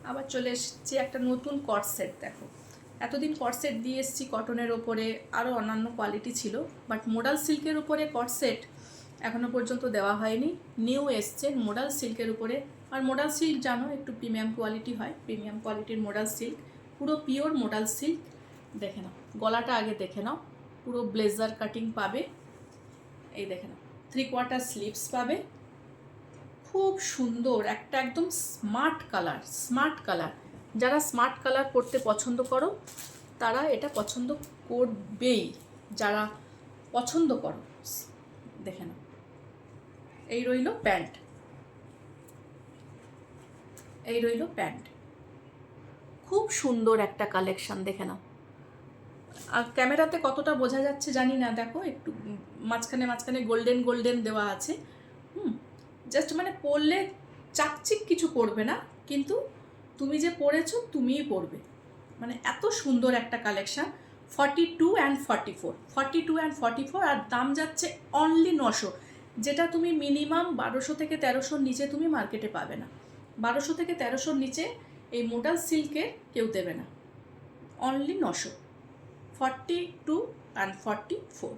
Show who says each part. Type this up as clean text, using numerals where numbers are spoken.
Speaker 1: আবার চলে এসেছি একটা নতুন কট সেট। দেখো, এতদিন কট সেট দিয়ে এসেছি কটনের ওপরে, আরও অন্যান্য কোয়ালিটি ছিল, বাট মোডাল সিল্কের উপরে কট সেট এখনও পর্যন্ত দেওয়া হয়নি। নিউ এসছে মোডাল সিল্কের উপরে। আর মোডাল সিল্ক জানো একটু প্রিমিয়াম কোয়ালিটি হয়, প্রিমিয়াম কোয়ালিটির মোডাল সিল্ক, পুরো পিওর মোডাল সিল্ক। দেখে নাও গলাটা আগে দেখে নাও, পুরো ব্লেজার কাটিং পাবে। এই দেখে নাও 3/4 স্লিভস পাবে, খুব সুন্দর একটা একদম স্মার্ট কালার। যারা স্মার্ট কালার পরতে পছন্দ করো তারা এটা পছন্দ করবেই, যারা পছন্দ করো। দেখে নাও, এই রইল প্যান্ট, খুব সুন্দর একটা কালেকশন। দেখে নাও, আর ক্যামেরাতে কতটা বোঝা যাচ্ছে জানি না, দেখো একটু মাঝখানে গোল্ডেন দেওয়া আছে। জাস্ট মানে পরলে চাকচিক কিছু করবে না, কিন্তু তুমি যে পরেছো তুমিই পরবে, মানে এত সুন্দর একটা কালেকশান। 42 and 44 আর দাম যাচ্ছে অনলি 900, যেটা তুমি মিনিমাম 1200 থেকে 1300 নিচে তুমি মার্কেটে পাবে না। 1200 থেকে 1300 নিচে এই মোডাল সিল্কের কেউ দেবে না, অনলি 900। 42 and 44।